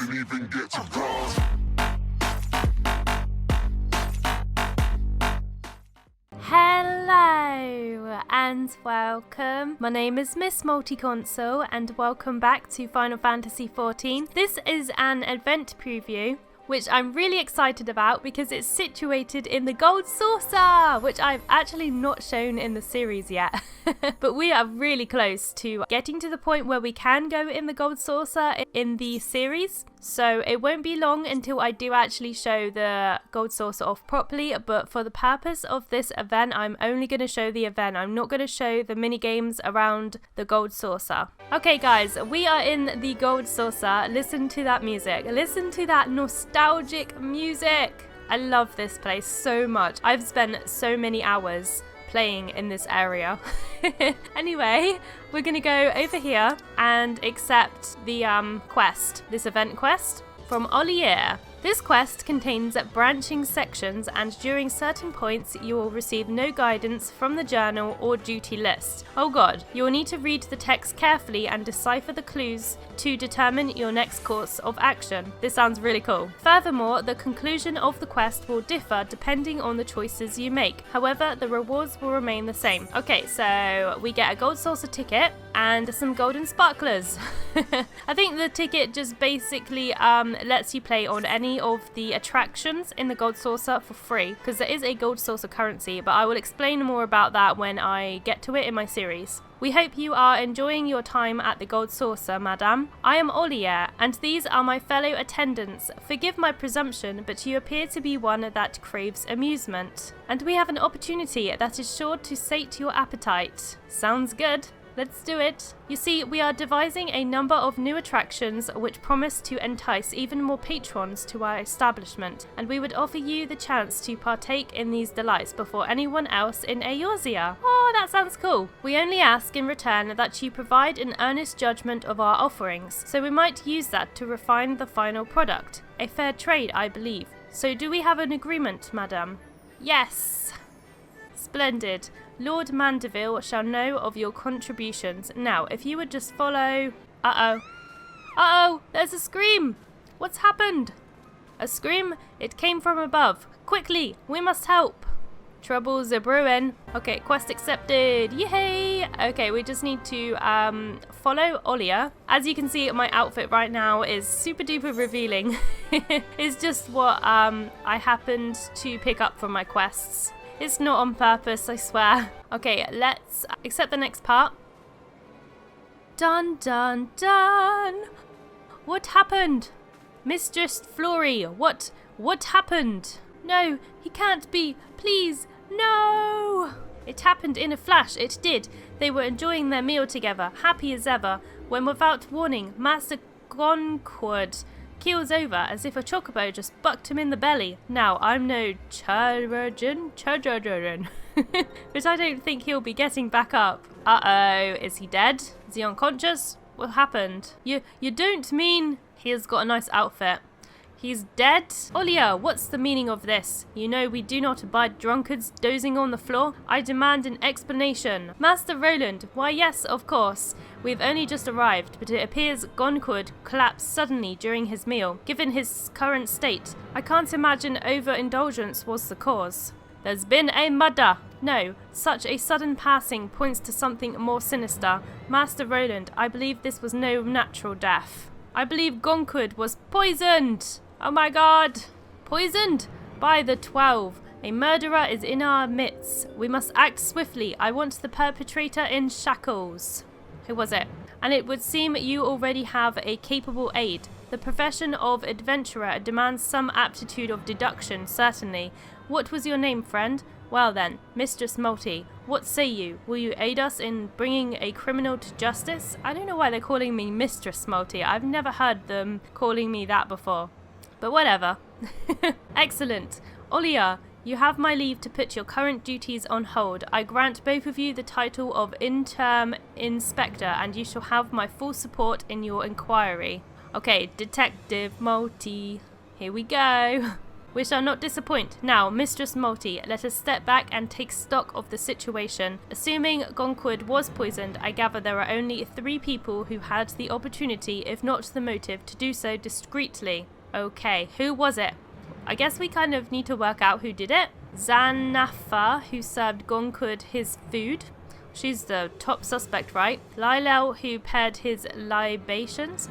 didn't even get to browse. Hello and welcome. My name is Miss Multiconsole and welcome back to Final Fantasy XIV. This is an event preview which I'm really excited about because it's situated in the Gold Saucer, which I've actually not shown in the series yet. But we are really close to getting to the point where we can go in the Gold Saucer in the series. So it won't be long until I do actually show the Gold Saucer off properly, but for the purpose of this event, I'm only going to show the event. I'm not going to show the mini games around the Gold Saucer. Okay guys, we are in the Gold Saucer. Listen to that music. Listen to that nostalgic music. I love this place so much. I've spent so many hours playing in this area. Anyway, we're gonna go over here and accept the quest, this event quest from Ollier. This quest contains branching sections, and during certain points you will receive no guidance from the journal or duty list. Oh god, you will need to read the text carefully and decipher the clues to determine your next course of action. This sounds really cool. Furthermore, the conclusion of the quest will differ depending on the choices you make. However, the rewards will remain the same. Okay, so we get a Gold Saucer ticket and some golden sparklers. I think the ticket just basically lets you play on any of the attractions in the Gold Saucer for free, because there is a Gold Saucer currency, but I will explain more about that when I get to it in my series. We hope you are enjoying your time at the Gold Saucer, madame. I am Ollier, and these are my fellow attendants. Forgive my presumption, but you appear to be one that craves amusement. And we have an opportunity that is sure to sate your appetite. Sounds good. Let's do it. You see, we are devising a number of new attractions which promise to entice even more patrons to our establishment, and we would offer you the chance to partake in these delights before anyone else in Eorzea. Oh, that sounds cool. We only ask in return that you provide an earnest judgment of our offerings, so we might use that to refine the final product. A fair trade, I believe. So do we have an agreement, madam? Yes. Splendid. Lord Mandeville shall know of your contributions. Now, if you would just follow... Uh-oh. Uh-oh! There's a scream! What's happened? A scream? It came from above. Quickly! We must help! Troubles are brewing. Okay, quest accepted. Yay! Okay, we just need to follow Ollier. As you can see, my outfit right now is super duper revealing. It's just what I happened to pick up from my quests. It's not on purpose, I swear. Okay, let's accept the next part. Dun dun dun! What happened? Mistress Flory, what happened? No, he can't be. Please, no! It happened in a flash, it did. They were enjoying their meal together, happy as ever, when without warning, Master Concord keels over as if a chocobo just bucked him in the belly. Now, I'm no chirurgeon, but I don't think he'll be getting back up. Uh-oh, is he dead? Is he unconscious? What happened? You don't mean... He has got a nice outfit. He's dead? Ollier, what's the meaning of this? You know we do not abide drunkards dozing on the floor. I demand an explanation. Master Roland, why yes, of course. We've only just arrived, but it appears Goncourt collapsed suddenly during his meal. Given his current state, I can't imagine overindulgence was the cause. There's been a murder. No, such a sudden passing points to something more sinister. Master Roland, I believe this was no natural death. I believe Goncourt was poisoned. Oh my god! Poisoned? By the 12. A murderer is in our midst. We must act swiftly. I want the perpetrator in shackles. Who was it? And it would seem you already have a capable aide. The profession of adventurer demands some aptitude of deduction, certainly. What was your name, friend? Well then, Mistress Multi, what say you? Will you aid us in bringing a criminal to justice? I don't know why they're calling me Mistress Multi. I've never heard them calling me that before. But whatever. Excellent. Ollier, you have my leave to put your current duties on hold. I grant both of you the title of interim inspector, and you shall have my full support in your inquiry. Okay, Detective Multi. Here we go. We shall not disappoint. Now, Mistress Multi, let us step back and take stock of the situation. Assuming Gonquid was poisoned, I gather there are only 3 people who had the opportunity, if not the motive, to do so discreetly. Okay, who was it? I guess we kind of need to work out who did it. Zanafa, who served Gonquid his food. She's the top suspect, right? Lilel, who paired his libations?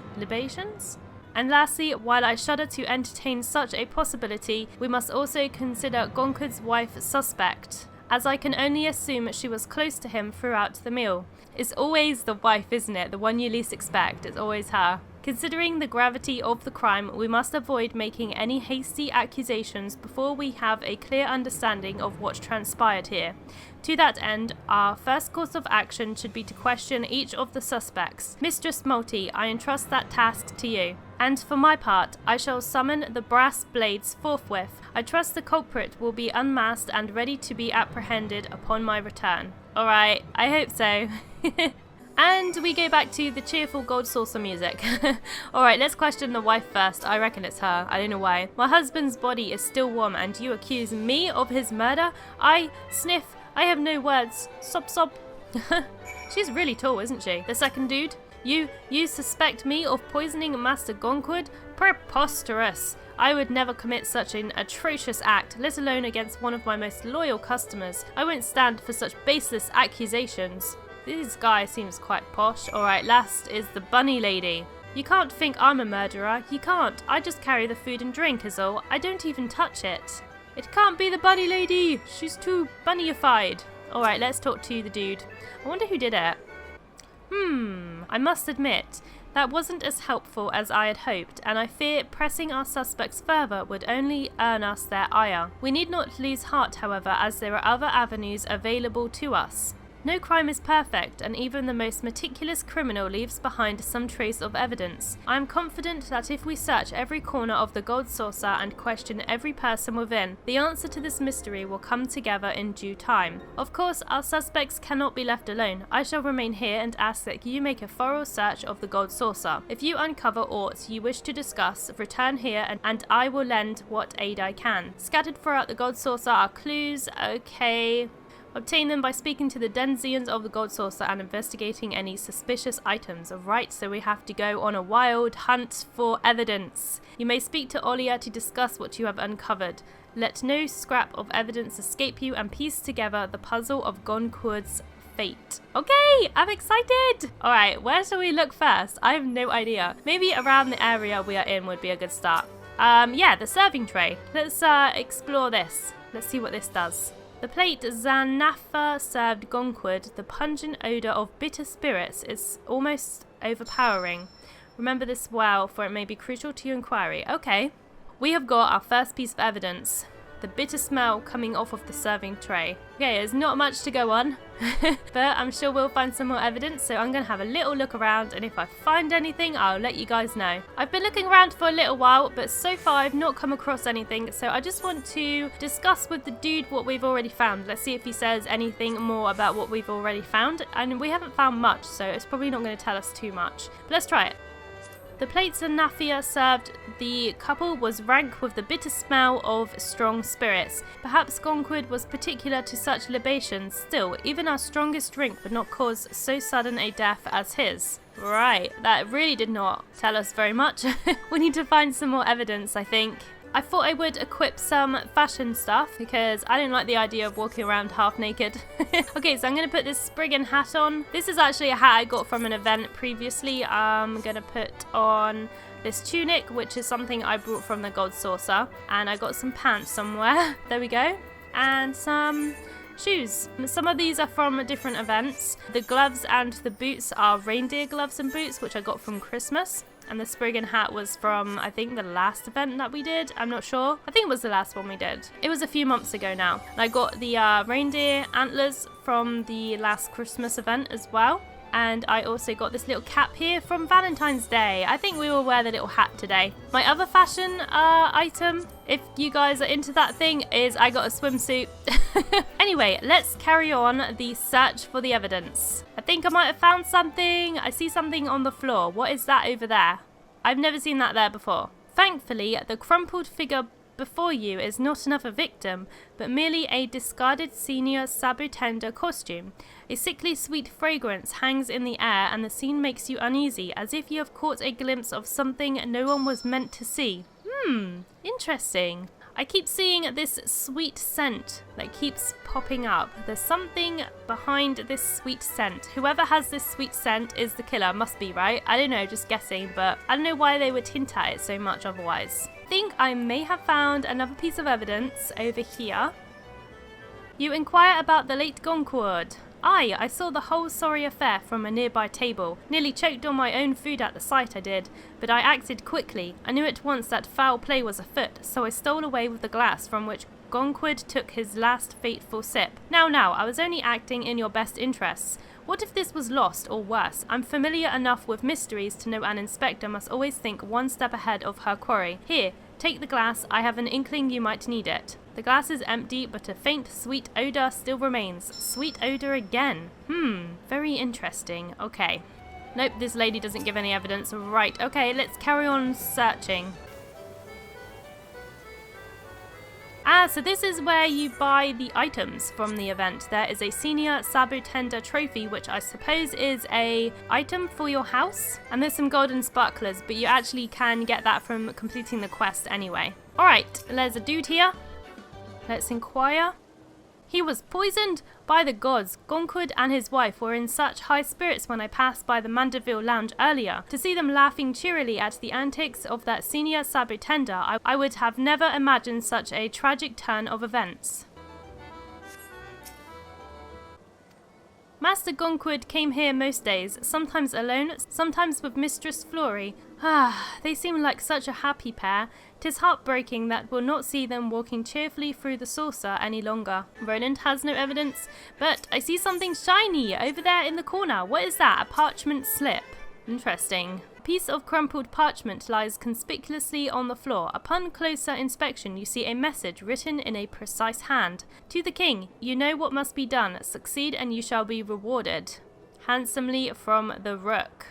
And lastly, while I shudder to entertain such a possibility, we must also consider Gonquid's wife suspect, as I can only assume she was close to him throughout the meal. It's always the wife, isn't it? The one you least expect. It's always her. Considering the gravity of the crime, we must avoid making any hasty accusations before we have a clear understanding of what transpired here. To that end, our first course of action should be to question each of the suspects. Mistress Multi, I entrust that task to you. And for my part, I shall summon the brass blades forthwith. I trust the culprit will be unmasked and ready to be apprehended upon my return. Alright, I hope so. And we go back to the cheerful gold saucer music. Alright, let's question the wife first. I reckon it's her. I don't know why. My husband's body is still warm and you accuse me of his murder? I sniff. I have no words. Sob sob. She's really tall, isn't she? The second dude? You suspect me of poisoning Master Gonquid? Preposterous. I would never commit such an atrocious act, let alone against one of my most loyal customers. I won't stand for such baseless accusations. This guy seems quite posh. Alright, last is the bunny lady. You can't think I'm a murderer. You can't. I just carry the food and drink is all. I don't even touch it. It can't be the bunny lady. She's too bunnyified. Alright, let's talk to the dude. I wonder who did it. I must admit, that wasn't as helpful as I had hoped, and I fear pressing our suspects further would only earn us their ire. We need not lose heart, however, as there are other avenues available to us. No crime is perfect, and even the most meticulous criminal leaves behind some trace of evidence. I am confident that if we search every corner of the gold saucer and question every person within, the answer to this mystery will come together in due time. Of course, our suspects cannot be left alone. I shall remain here and ask that you make a thorough search of the gold saucer. If you uncover aught you wish to discuss, return here and I will lend what aid I can. Scattered throughout the gold saucer are clues. Okay. Obtain them by speaking to the denizens of the gold saucer and investigating any suspicious items. Right, so we have to go on a wild hunt for evidence. You may speak to Ollier to discuss what you have uncovered. Let no scrap of evidence escape you and piece together the puzzle of Gonquid's fate. Okay, I'm excited! Alright, where shall we look first? I have no idea. Maybe around the area we are in would be a good start. Yeah, the serving tray. Let's explore this. Let's see what this does. The plate Zanafa served Gonquid. The pungent odour of bitter spirits is almost overpowering. Remember this well, for it may be crucial to your inquiry. Okay. We have got our first piece of evidence. The bitter smell coming off of the serving tray. Okay, there's not much to go on, but I'm sure we'll find some more evidence, so I'm going to have a little look around, and if I find anything, I'll let you guys know. I've been looking around for a little while, but so far I've not come across anything, so I just want to discuss with the dude what we've already found. Let's see if he says anything more about what we've already found, and we haven't found much, so it's probably not going to tell us too much. But let's try it. The plates Nafia served the couple was rank with the bitter smell of strong spirits. Perhaps Gonquid was particular to such libations. Still, even our strongest drink would not cause so sudden a death as his. Right, that really did not tell us very much. We need to find some more evidence, I think. I thought I would equip some fashion stuff because I don't like the idea of walking around half naked. Okay, so I'm going to put this Spriggan hat on. This is actually a hat I got from an event previously. I'm going to put on this tunic, which is something I brought from the gold saucer. And I got some pants somewhere. There we go. And some shoes. Some of these are from different events. The gloves and the boots are reindeer gloves and boots, which I got from Christmas. And the Spriggan hat was from, I think, the last event that we did. I'm not sure. I think it was the last one we did. It was a few months ago now. And I got the reindeer antlers from the last Christmas event as well. And I also got this little cap here from Valentine's Day. I think we will wear the little hat today. My other fashion item, if you guys are into that thing, is I got a swimsuit. Anyway, let's carry on the search for the evidence. I think I might have found something. I see something on the floor. What is that over there? I've never seen that there before. Thankfully, the crumpled figure before you is not another victim, but merely a discarded senior sabutender costume. A sickly sweet fragrance hangs in the air and the scene makes you uneasy, as if you have caught a glimpse of something no one was meant to see. Interesting. I keep seeing this sweet scent that keeps popping up. There's something behind this sweet scent. Whoever has this sweet scent is the killer, must be, right? I don't know, just guessing, but I don't know why they would hint at it so much otherwise. I think I may have found another piece of evidence over here. You inquire about the late Goncourt. I saw the whole sorry affair from a nearby table. Nearly choked on my own food at the sight, I did. But I acted quickly. I knew at once that foul play was afoot, so I stole away with the glass from which Goncourt took his last fateful sip. Now, I was only acting in your best interests. What if this was lost, or worse? I'm familiar enough with mysteries to know an inspector must always think one step ahead of her quarry. Here, take the glass. I have an inkling you might need it. The glass is empty, but a faint, sweet odour still remains. Sweet odour again. Very interesting. Okay. Nope, this lady doesn't give any evidence. Right, okay, let's carry on searching. So this is where you buy the items from the event. There is a senior sabutender trophy, which I suppose is a item for your house. And there's some golden sparklers, but you actually can get that from completing the quest anyway. Alright, there's a dude here. Let's inquire. He was poisoned? By the gods, Goncourt and his wife were in such high spirits when I passed by the Mandeville lounge earlier. To see them laughing cheerily at the antics of that senior sabutender, I would have never imagined such a tragic turn of events. Master Goncourt came here most days, sometimes alone, sometimes with Mistress Fleury. They seem like such a happy pair. 'Tis heartbreaking that we'll not see them walking cheerfully through the saucer any longer. Roland has no evidence, but I see something shiny over there in the corner. What is that? A parchment slip. Interesting. A piece of crumpled parchment lies conspicuously on the floor. Upon closer inspection, you see a message written in a precise hand. To the king, you know what must be done. Succeed and you shall be rewarded. Handsomely from the Rook.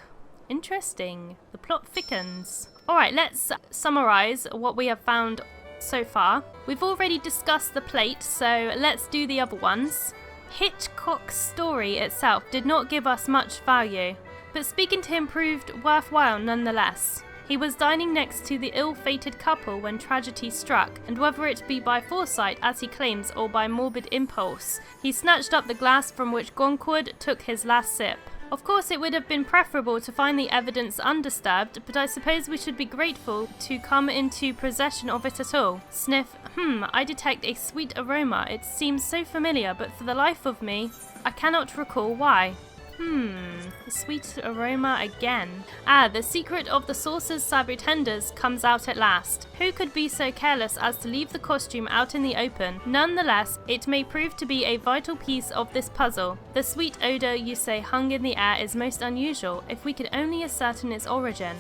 Interesting. The plot thickens. Alright, let's summarise what we have found so far. We've already discussed the plate, so let's do the other ones. Hitchcock's story itself did not give us much value, but speaking to him proved worthwhile nonetheless. He was dining next to the ill-fated couple when tragedy struck, and whether it be by foresight, as he claims, or by morbid impulse, he snatched up the glass from which Goncourt took his last sip. Of course, it would have been preferable to find the evidence undisturbed, but I suppose we should be grateful to come into possession of it at all. Sniff. I detect a sweet aroma. It seems so familiar, but for the life of me, I cannot recall why. The sweet aroma again. The secret of the saucer's sabutenders comes out at last. Who could be so careless as to leave the costume out in the open? Nonetheless, it may prove to be a vital piece of this puzzle. The sweet odour you say hung in the air is most unusual, if we could only ascertain its origin.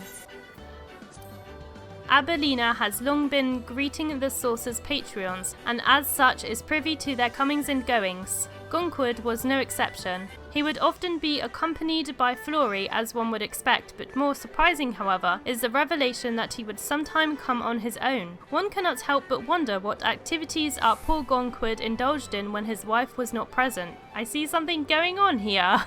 Abbelina has long been greeting the saucer's Patreons, and as such is privy to their comings and goings. Goncourt was no exception. He would often be accompanied by Fleury, as one would expect, but more surprising, however, is the revelation that he would sometime come on his own. One cannot help but wonder what activities our poor Goncourt indulged in when his wife was not present. I see something going on here.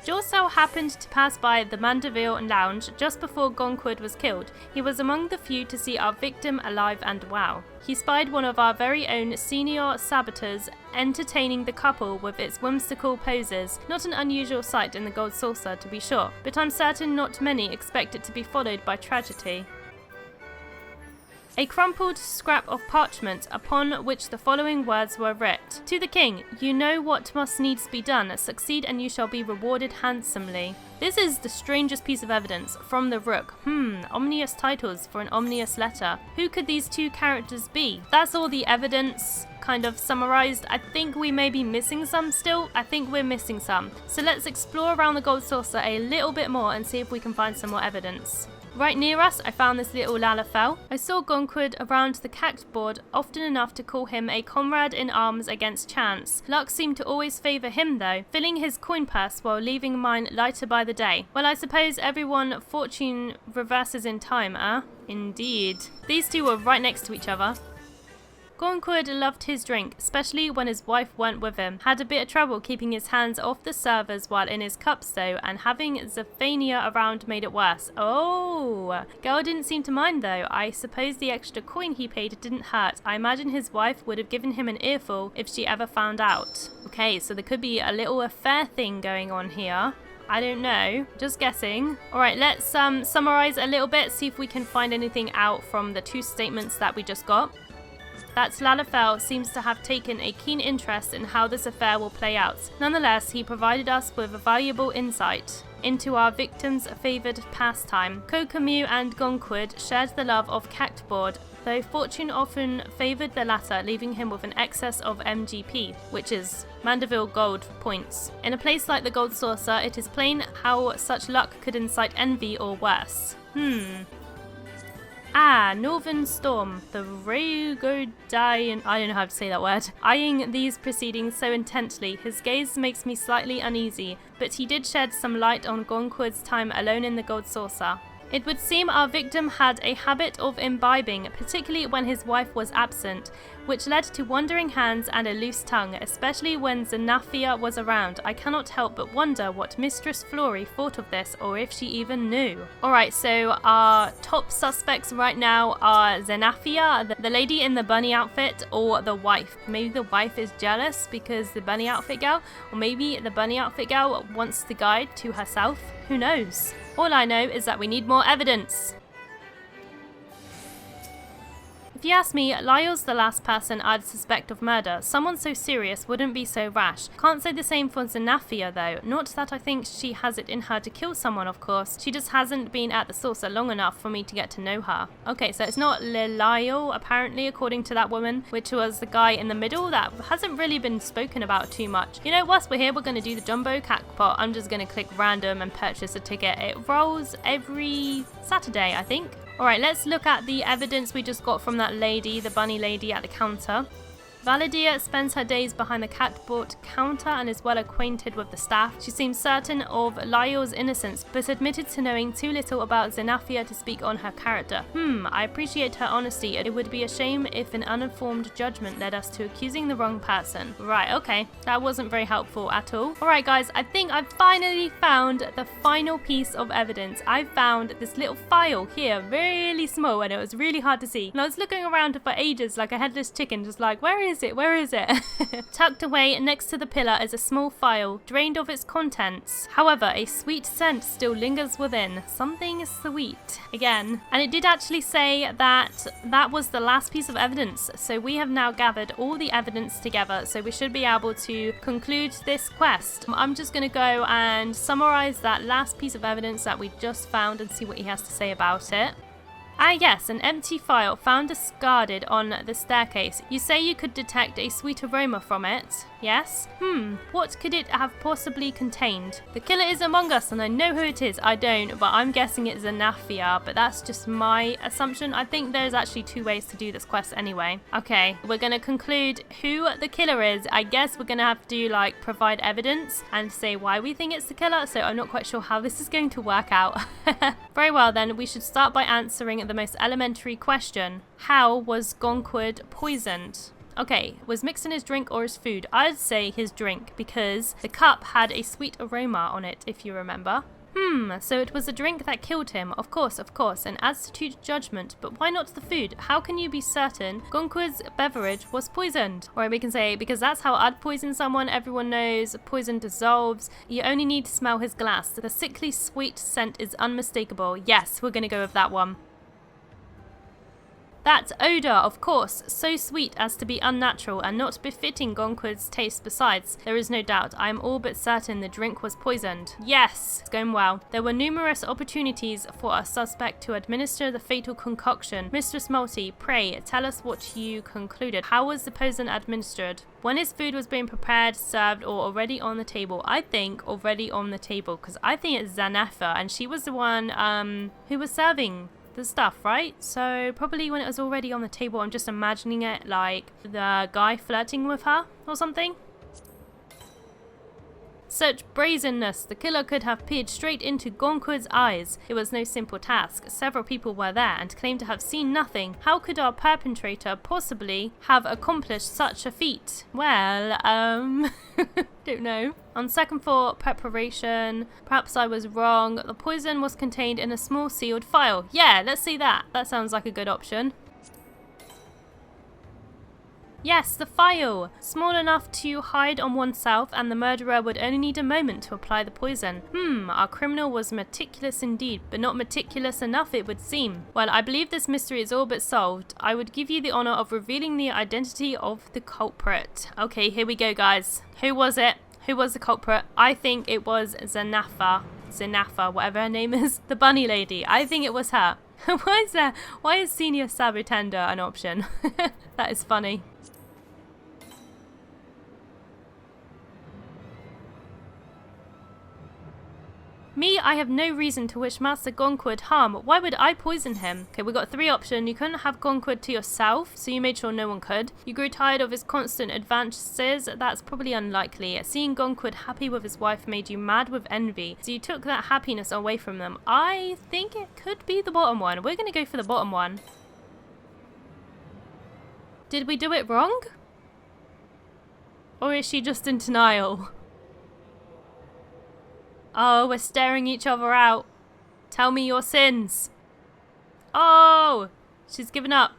Jourcel happened to pass by the Mandeville lounge just before Goncourt was killed. He was among the few to see our victim alive and well. He spied one of our very own senior saboteurs entertaining the couple with its whimsical poses. Not an unusual sight in the gold saucer, to be sure, but I'm certain not many expect it to be followed by tragedy. A crumpled scrap of parchment upon which the following words were writ. To the king, you know what must needs be done. Succeed and you shall be rewarded handsomely. This is the strangest piece of evidence. From the Rook. Ominous titles for an ominous letter. Who could these two characters be? That's all the evidence kind of summarized. I think we may be missing some still. I think we're missing some. So let's explore around the gold saucer a little bit more and see if we can find some more evidence. Right near us, I found this little Lalafell. I saw Gonquid around the Cactboard often enough to call him a comrade in arms against chance. Luck seemed to always favour him though, filling his coin purse while leaving mine lighter by the day. Well, I suppose everyone fortune reverses in time, Indeed. These two were right next to each other. Gonquid loved his drink, especially when his wife weren't with him. Had a bit of trouble keeping his hands off the servers while in his cups though, and having Zephania around made it worse. Oh, girl didn't seem to mind though. I suppose the extra coin he paid didn't hurt. I imagine his wife would have given him an earful if she ever found out. Okay, so there could be a little affair thing going on here. I don't know, just guessing. Alright, let's summarize a little bit, see if we can find anything out from the two statements that we just got. That Lalafell seems to have taken a keen interest in how this affair will play out. Nonetheless, he provided us with a valuable insight into our victim's favoured pastime. Kokomui and Gonquid shared the love of Cactboard, though fortune often favoured the latter, leaving him with an excess of MGP, which is Mandeville gold points. In a place like the Gold Saucer, it is plain how such luck could incite envy or worse. Northern Storm, the Raygodaian, I don't know how to say that word, eyeing these proceedings so intently. His gaze makes me slightly uneasy, but he did shed some light on Gonquid's time alone in the Gold Saucer. It would seem our victim had a habit of imbibing, particularly when his wife was absent, which led to wandering hands and a loose tongue, especially when Zenafia was around. I cannot help but wonder what Mistress Flory thought of this, or if she even knew. Alright, so our top suspects right now are Zenafia, the lady in the bunny outfit, or the wife. Maybe the wife is jealous because the bunny outfit girl, or maybe the bunny outfit girl wants the guide to herself. Who knows? All I know is that we need more evidence. If you ask me, Lyle's the last person I'd suspect of murder. Someone so serious wouldn't be so rash. Can't say the same for Zenafia though. Not that I think she has it in her to kill someone, of course. She just hasn't been at the saucer long enough for me to get to know her. Okay, so it's not Lyle, apparently, according to that woman, which was the guy in the middle that hasn't really been spoken about too much. You know, whilst we're here, we're going to do the jumbo Cactboard. I'm just going to click random and purchase a ticket. It rolls every Saturday, I think. Alright, let's look at the evidence we just got from that lady, the bunny lady at the counter. Valeda spends her days behind the Cactboard counter and is well acquainted with the staff. She seems certain of Lyle's innocence, but admitted to knowing too little about Zenafia to speak on her character. I appreciate her honesty. It would be a shame if an uninformed judgment led us to accusing the wrong person. Right, okay. That wasn't very helpful at all. Alright guys, I think I've finally found the final piece of evidence. I found this little file here, really small, and it was really hard to see. And I was looking around for ages like a headless chicken, just like, where is it? Where is it? Tucked away next to the pillar is a small phial, drained of its contents. However, a sweet scent still lingers within. Something sweet. Again. And it did actually say that that was the last piece of evidence. So we have now gathered all the evidence together. So we should be able to conclude this quest. I'm just going to go and summarize that last piece of evidence that we just found and see what he has to say about it. Ah yes, an empty phial found discarded on the staircase. You say you could detect a sweet aroma from it? Yes? What could it have possibly contained? The killer is among us and I know who it is. I don't, but I'm guessing it's Zenafia, but that's just my assumption. I think there's actually two ways to do this quest anyway. Okay, we're going to conclude who the killer is. I guess we're going to have to like provide evidence and say why we think it's the killer, so I'm not quite sure how this is going to work out. Very well then, we should start by answering the most elementary question. How was Gonquid poisoned? Okay, was mixed in his drink or his food? I'd say his drink because the cup had a sweet aroma on it, if you remember. So it was the drink that killed him. Of course, an astute judgment, but why not the food? How can you be certain Gonquid's beverage was poisoned? Or we can say, because that's how I'd poison someone. Everyone knows poison dissolves. You only need to smell his glass. The sickly sweet scent is unmistakable. Yes, we're going to go with that one. That odour, of course, so sweet as to be unnatural and not befitting Gonquid's taste. Besides, there is no doubt, I am all but certain the drink was poisoned. Yes, it's going well. There were numerous opportunities for our suspect to administer the fatal concoction. Mistress Multi, pray, tell us what you concluded. How was the poison administered? When his food was being prepared, served, or already on the table? I think already on the table, because I think it's Zanefa, and she was the one who was serving the stuff, right? So probably when it was already on the table. I'm just imagining it like the guy flirting with her or something. Such brazenness! The killer could have peered straight into Gonquid's eyes. It was no simple task. Several people were there and claimed to have seen nothing. How could our perpetrator possibly have accomplished such a feat? Well, don't know. On second thought, preparation. Perhaps I was wrong. The poison was contained in a small sealed phial. Yeah, let's see that. That sounds like a good option. Yes, the phial! Small enough to hide on oneself, and the murderer would only need a moment to apply the poison. Our criminal was meticulous indeed, but not meticulous enough it would seem. Well, I believe this mystery is all but solved. I would give you the honour of revealing the identity of the culprit. Okay, here we go, guys. Who was it? Who was the culprit? I think it was Zanefa, whatever her name is. The bunny lady. I think it was her. Why is senior sabotender an option? That is funny. Me, I have no reason to wish Master Gonquid harm. Why would I poison him? Okay, we got three options. You couldn't have Gonquid to yourself, so you made sure no one could. You grew tired of his constant advances. That's probably unlikely. Seeing Gonquid happy with his wife made you mad with envy, so you took that happiness away from them. I think it could be the bottom one. We're going to go for the bottom one. Did we do it wrong? Or is she just in denial? Oh, we're staring each other out. Tell me your sins. Oh, she's given up.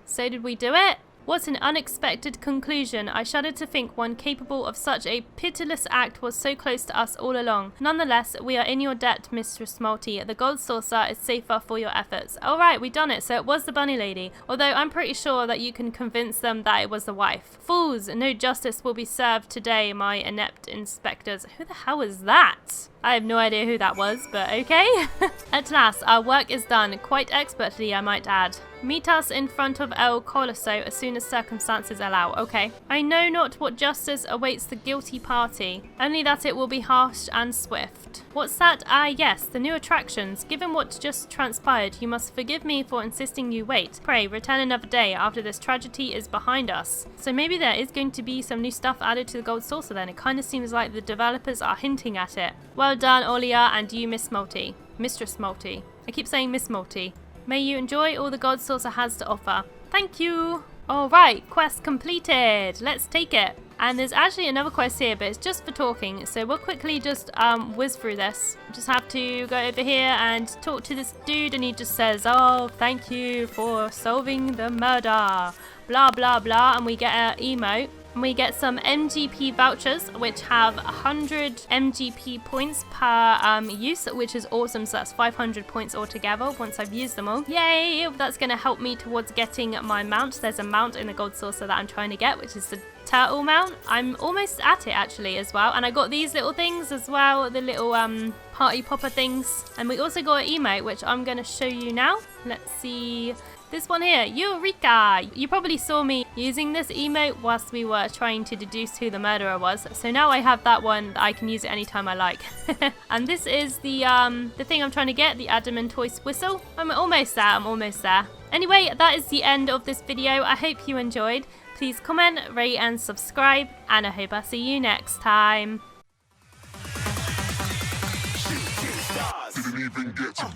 So did we do it? What an unexpected conclusion. I shudder to think one capable of such a pitiless act was so close to us all along. Nonetheless, we are in your debt, Mistress Multi. The gold saucer is safer for your efforts. Alright, we done it. So it was the bunny lady. Although I'm pretty sure that you can convince them that it was the wife. Fools, no justice will be served today, my inept inspectors. Who the hell is that? I have no idea who that was, but okay. At last, our work is done, quite expertly, I might add. Meet us in front of El Colosso as soon as circumstances allow. Okay. I know not what justice awaits the guilty party, only that it will be harsh and swift. What's that? Ah, yes, the new attractions. Given what just transpired, you must forgive me for insisting you wait. Pray, return another day after this tragedy is behind us. So maybe there is going to be some new stuff added to the gold saucer then. It kind of seems like the developers are hinting at it. Well done, Ollier, and you, Miss Multi. Mistress Multi. I keep saying Miss Multi. May you enjoy all the gold saucer has to offer. Thank you! Alright, quest completed. Let's take it. And there's actually another quest here, but it's just for talking. So we'll quickly just whiz through this. Just have to go over here and talk to this dude, and he just says, oh, thank you for solving the murder. Blah, blah, blah. And we get an emote. And we get some MGP vouchers, which have 100 MGP points per use, which is awesome. So that's 500 points altogether once I've used them all. Yay! That's going to help me towards getting my mount. There's a mount in the gold saucer that I'm trying to get, which is the turtle mount. I'm almost at it actually as well. And I got these little things as well, the little party popper things. And we also got an emote, which I'm going to show you now. Let's see. This one here, Eureka! You probably saw me using this emote whilst we were trying to deduce who the murderer was. So now I have that one, I can use it anytime I like. And this is the thing I'm trying to get, the Adamantoise whistle. I'm almost there. Anyway, that is the end of this video. I hope you enjoyed. Please comment, rate and subscribe, and I hope I see you next time. Didn't even get to